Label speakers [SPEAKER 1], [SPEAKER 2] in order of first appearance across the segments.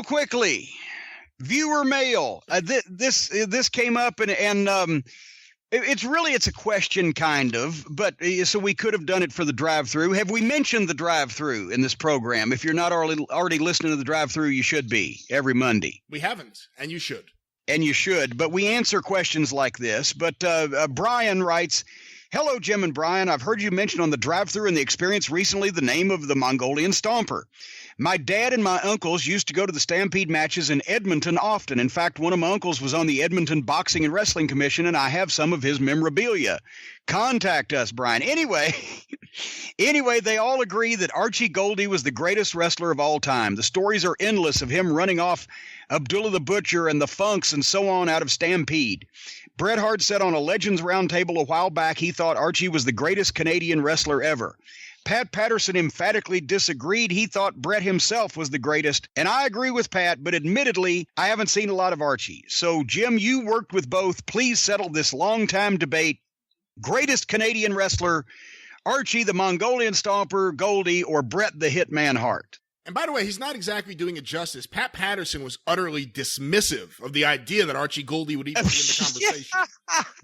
[SPEAKER 1] Real quickly, viewer mail. This came up and it's a question kind of, but so we could have done it for the drive-through. Have we mentioned the drive-through in this program? If you're not already listening to the drive-through, you should be every Monday.
[SPEAKER 2] We haven't, and you should.
[SPEAKER 1] And you should, but we answer questions like this. But Brian writes, hello, Jim and Brian. I've heard you mention on the drive-through and the experience recently the name of the Mongolian Stomper. My dad and my uncles used to go to the Stampede matches in Edmonton often. In fact, one of my uncles was on the Edmonton Boxing and Wrestling Commission, and I have some of his memorabilia. Contact us, Brian. Anyway, they all agree that Archie Goldie was the greatest wrestler of all time. The stories are endless of him running off Abdullah the Butcher and the Funks and so on out of Stampede. Bret Hart said on a Legends Roundtable a while back he thought Archie was the greatest Canadian wrestler ever. Pat Patterson emphatically disagreed. He thought Bret himself was the greatest, and I agree with Pat, but admittedly, I haven't seen a lot of Archie. So, Jim, you worked with both. Please settle this long-time debate. Greatest Canadian wrestler, Archie the Mongolian Stomper, Goldie, or Bret the Hitman Hart?
[SPEAKER 2] And by the way, he's not exactly doing it justice. Pat Patterson was utterly dismissive of the idea that Archie Goldie would even be in the conversation.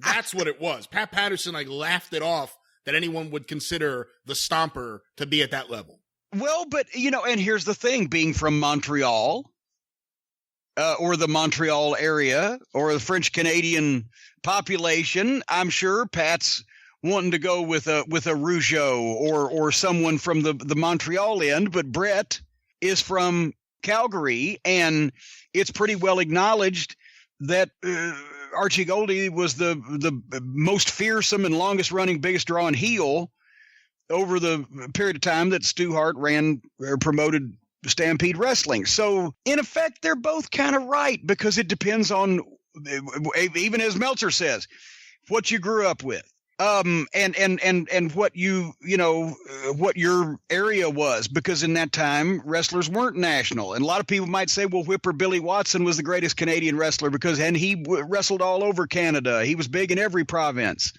[SPEAKER 2] That's what it was. Pat Patterson laughed it off that anyone would consider the Stomper to be at that level.
[SPEAKER 1] Well, but, and here's the thing, being from Montreal, or the Montreal area, or the French-Canadian population, I'm sure Pat's wanting to go with a Rougeau or someone from the Montreal end, but Bret is from Calgary, and it's pretty well acknowledged that Archie Goldie was the most fearsome and longest running, biggest drawing heel over the period of time that Stu Hart ran or promoted Stampede Wrestling. So in effect, they're both kind of right, because it depends on, even as Meltzer says, what you grew up with. And what what your area was, because in that time wrestlers weren't national, and a lot of people might say, well, Whipper Billy Watson was the greatest Canadian wrestler and he wrestled all over Canada. He was big in every province,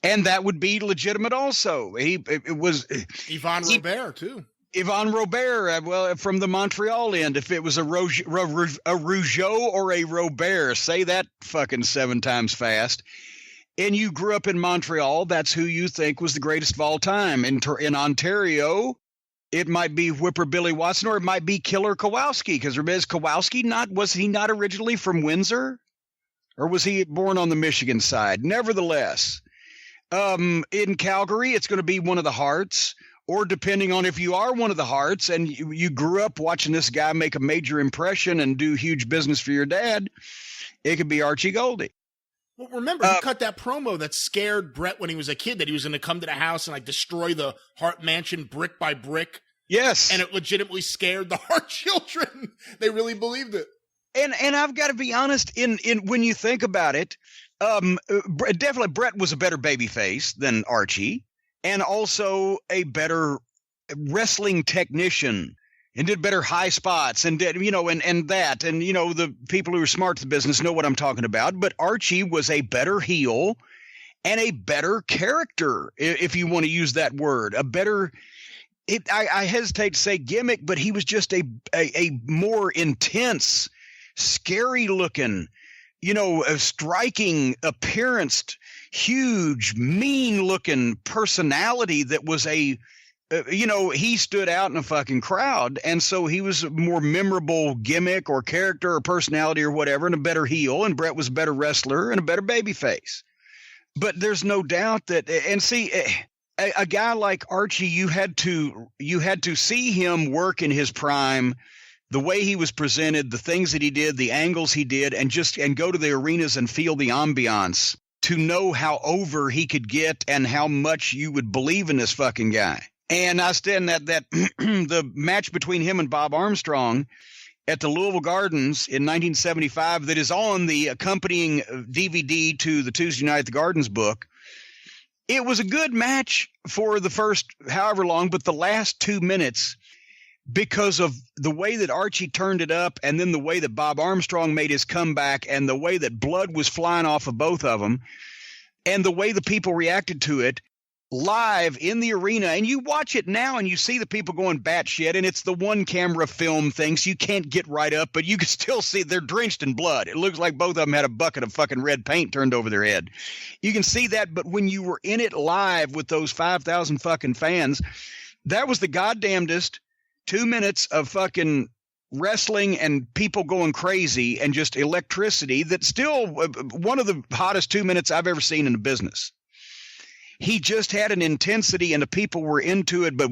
[SPEAKER 1] and that would be legitimate. Also, it was
[SPEAKER 2] Yvon Robert too.
[SPEAKER 1] Yvon Robert, well, from the Montreal end. If it was a Rougeau or a Robert, say that fucking 7 times fast. And you grew up in Montreal, that's who you think was the greatest of all time. In Ontario, it might be Whipper Billy Watson, or it might be Killer Kowalski, because Kowalski was he not originally from Windsor? Or was he born on the Michigan side? Nevertheless, in Calgary, it's going to be one of the Harts, or depending on if you are one of the Harts and you grew up watching this guy make a major impression and do huge business for your dad, it could be Archie Goldie.
[SPEAKER 2] Well, remember, he cut that promo that scared Bret when he was a kid, that he was going to come to the house and destroy the Hart mansion brick by brick.
[SPEAKER 1] Yes.
[SPEAKER 2] And it legitimately scared the Hart children. They really believed it.
[SPEAKER 1] And I've got to be honest, in when you think about it, definitely Bret was a better babyface than Archie, and also a better wrestling technician, and did better high spots, and did, and the people who are smart to the business know what I'm talking about. But Archie was a better heel and a better character, if you want to use that word, a better, I hesitate to say gimmick, but he was just a more intense, scary looking, a striking appearance, huge, mean looking personality that was he stood out in a fucking crowd. And so he was a more memorable gimmick or character or personality or whatever, and a better heel. And Bret was a better wrestler and a better babyface. But there's no doubt that, and see, a guy like Archie, you had to see him work in his prime, the way he was presented, the things that he did, the angles he did, and go to the arenas and feel the ambiance to know how over he could get and how much you would believe in this fucking guy. And I stand that the match between him and Bob Armstrong at the Louisville Gardens in 1975, that is on the accompanying DVD to the Tuesday Night at the Gardens book, it was a good match for the first however long, but the last 2 minutes, because of the way that Archie turned it up, and then the way that Bob Armstrong made his comeback, and the way that blood was flying off of both of them, and the way the people reacted to it, live in the arena, and you watch it now and you see the people going batshit, and it's the one camera film thing, so you can't get right up, but you can still see they're drenched in blood. It looks like both of them had a bucket of fucking red paint turned over their head. You can see that, but when you were in it live with those 5,000 fucking fans, that was the goddamnedest 2 minutes of fucking wrestling and people going crazy and just electricity. That's still one of the hottest 2 minutes I've ever seen in the business. He just had an intensity and the people were into it, but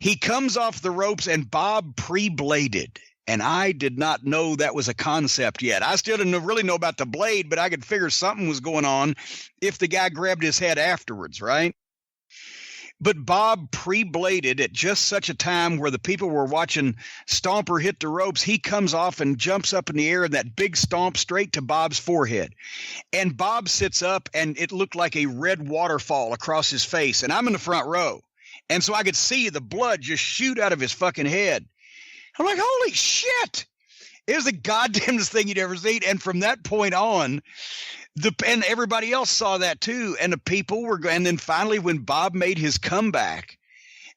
[SPEAKER 1] he comes off the ropes and Bob pre-bladed. And I did not know that was a concept yet. I still didn't really know about the blade, but I could figure something was going on if the guy grabbed his head afterwards, right? But Bob pre-bladed at just such a time where the people were watching Stomper hit the ropes. He comes off and jumps up in the air, and that big stomp straight to Bob's forehead. And Bob sits up, and it looked like a red waterfall across his face. And I'm in the front row. And so I could see the blood just shoot out of his fucking head. I'm like, holy shit. It was the goddamnest thing you'd ever seen. And from that point on, and everybody else saw that too. And the people were, and then finally when Bob made his comeback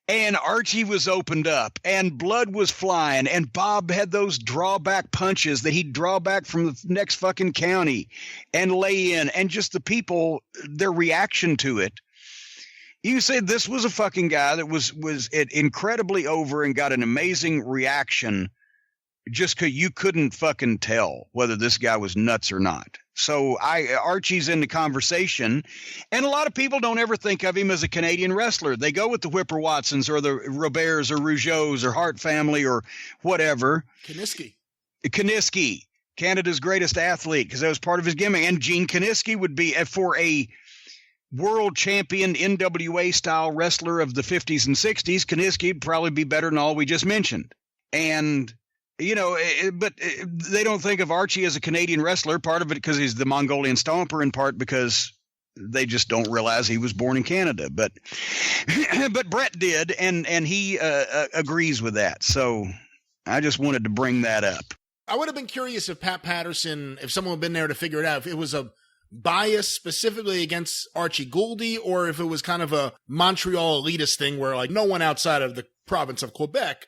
[SPEAKER 1] and Archie was opened up and blood was flying and Bob had those drawback punches that he'd draw back from the next fucking county and lay in, and just the people, their reaction to it. You said this was a fucking guy that was incredibly over and got an amazing reaction just because you couldn't fucking tell whether this guy was nuts or not. So Archie's in the conversation, and a lot of people don't ever think of him as a Canadian wrestler. They go with the Whipper Watsons or the Roberts or Rougeaus or Hart family or whatever. Kiniski, Canada's greatest athlete, because that was part of his gimmick. And Gene Kiniski would be, for a world champion NWA style wrestler of the 50s and 60s, Kiniski would probably be better than all we just mentioned. And you know, but they don't think of Archie as a Canadian wrestler, part of it because he's the Mongolian Stomper, in part because they just don't realize he was born in Canada. But Brett did, and he agrees with that. So I just wanted to bring that up.
[SPEAKER 2] I would have been curious if Pat Patterson, if someone had been there to figure it out, if it was a bias specifically against Archie Gouldie, or if it was kind of a Montreal elitist thing where like no one outside of the province of Quebec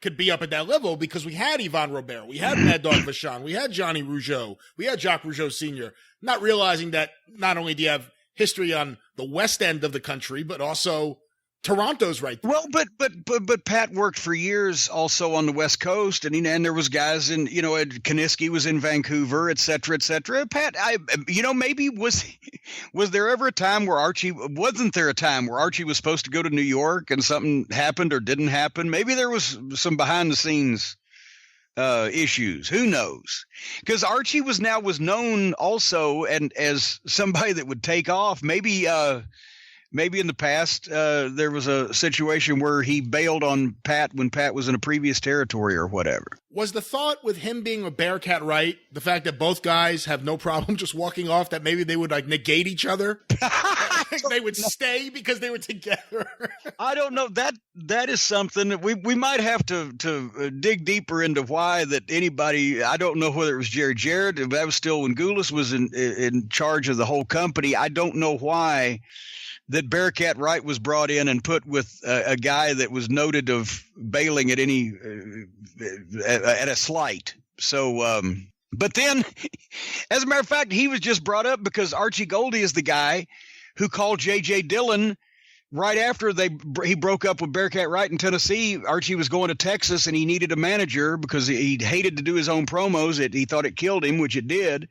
[SPEAKER 2] could be up at that level, because we had Yvon Robert, we had Mad Dog Vachon, we had Johnny Rougeau, we had Jacques Rougeau Sr., not realizing that not only do you have history on the west end of the country, but also Toronto's right there.
[SPEAKER 1] Well, but Pat worked for years also on the West Coast, and there was guys in, Kiniski was in Vancouver, et cetera, et cetera. Pat, maybe was there ever a time where wasn't there a time where Archie was supposed to go to New York and something happened or didn't happen? Maybe there was some behind the scenes issues. Who knows? Because Archie was known also and as somebody that would take off. Maybe in the past, there was a situation where he bailed on Pat when Pat was in a previous territory or whatever.
[SPEAKER 2] Was the thought with him being a Bearcat right, the fact that both guys have no problem just walking off, that maybe they would like negate each other? They would stay because they were together.
[SPEAKER 1] I don't know. That is something that we might have to dig deeper into why that anybody. I don't know whether it was Jerry Jarrett. That was still when Goulas was in charge of the whole company. I don't know why that Bearcat Wright was brought in and put with a guy that was noted of bailing at a slight. So, but then, as a matter of fact, he was just brought up because Archie Gouldie is the guy who called J.J. Dillon right after he broke up with Bearcat Wright in Tennessee. Archie was going to Texas and he needed a manager because he hated to do his own promos. He thought it killed him, which it did.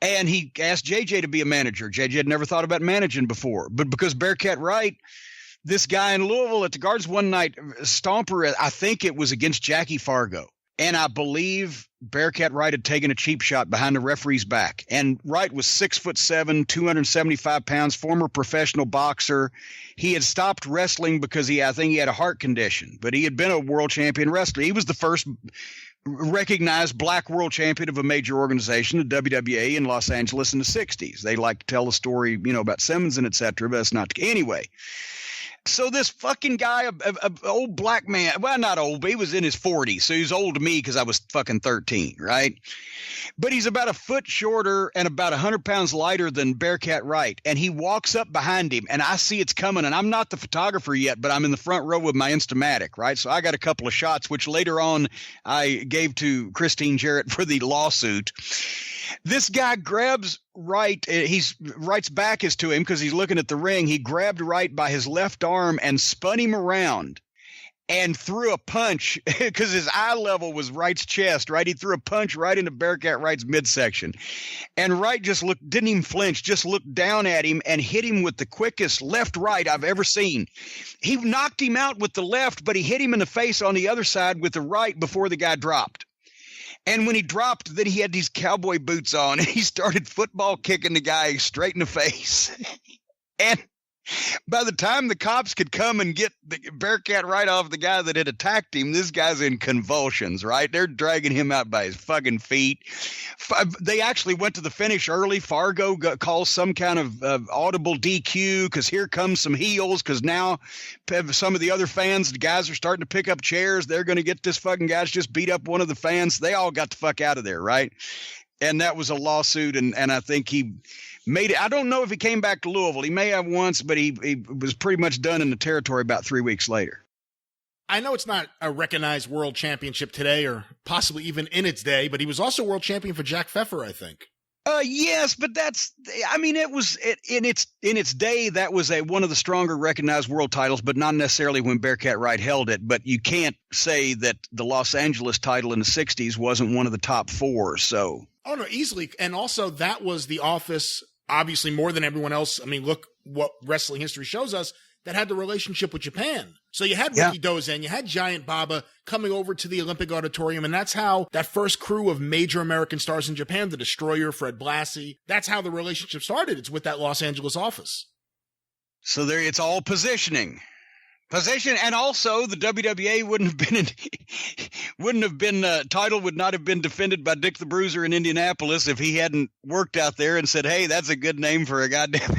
[SPEAKER 1] And he asked JJ to be a manager. JJ had never thought about managing before. But because Bearcat Wright, this guy in Louisville at the Gardens one night, Stomper, I think it was against Jackie Fargo. And I believe Bearcat Wright had taken a cheap shot behind the referee's back. And Wright was 6'7", 275 pounds, former professional boxer. He had stopped wrestling because I think he had a heart condition. But he had been a world champion wrestler. He was the first recognized black world champion of a major organization, the WWA, in Los Angeles in the 60s. They like to tell the story, about Simmons and et cetera, but that's not anyway. So this fucking guy, a old black man, well, not old, but he was in his 40s. So he was old to me because I was fucking 13, right? But he's about a foot shorter and about 100 pounds lighter than Bearcat Wright. And he walks up behind him, and I see it's coming. And I'm not the photographer yet, but I'm in the front row with my Instamatic, right? So I got a couple of shots, which later on I gave to Christine Jarrett for the lawsuit. This guy grabs Wright. Wright's back is to him because he's looking at the ring. He grabbed Wright by his left arm and spun him around and threw a punch because his eye level was Wright's chest, right? He threw a punch right into Bearcat Wright's midsection. And Wright just didn't even flinch, just looked down at him and hit him with the quickest left right I've ever seen. He knocked him out with the left, but he hit him in the face on the other side with the right before the guy dropped. And when he dropped, then he had these cowboy boots on, and he started football kicking the guy straight in the face. And by the time the cops could come and get the Bearcat Wright off the guy that had attacked him, this guy's in convulsions, right? They're dragging him out by his fucking feet. They actually went to the finish early. Fargo calls some kind of audible DQ because here comes some heels because now some of the other fans, the guys are starting to pick up chairs. They're going to get this fucking guy's just beat up one of the fans. They all got the fuck out of there, right? And that was a lawsuit, and I think he made it. I don't know if he came back to Louisville. He may have once, but he was pretty much done in the territory about 3 weeks later.
[SPEAKER 2] I know it's not a recognized world championship today or possibly even in its day, but he was also world champion for Jack Pfeffer, I think.
[SPEAKER 1] Yes, but it was in its day. That was one of the stronger recognized world titles, but not necessarily when Bearcat Wright held it. But you can't say that the Los Angeles title in the 60s wasn't one of the top four. So.
[SPEAKER 2] Oh, no, easily. And also that was the office, obviously more than everyone else. I mean, look what wrestling history shows us, that had the relationship with Japan. So you had Ricky Dozen, you had Giant Baba coming over to the Olympic Auditorium, and that's how that first crew of major American stars in Japan, the Destroyer, Fred Blassie, that's how the relationship started. It's with that Los Angeles office.
[SPEAKER 1] So there, it's all positioning. And also the WWA title would not have been defended by Dick the Bruiser in Indianapolis if he hadn't worked out there and said, hey, that's a good name for a goddamn.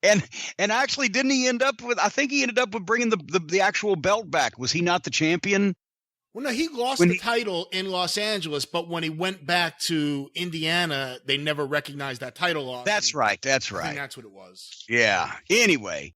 [SPEAKER 1] And actually, didn't he end up with? I think he ended up with bringing the actual belt back. Was he not the champion?
[SPEAKER 2] Well, no, he lost the title in Los Angeles, but when he went back to Indiana, they never recognized that title loss.
[SPEAKER 1] That's right.
[SPEAKER 2] I think that's what it was.
[SPEAKER 1] Yeah. Anyway,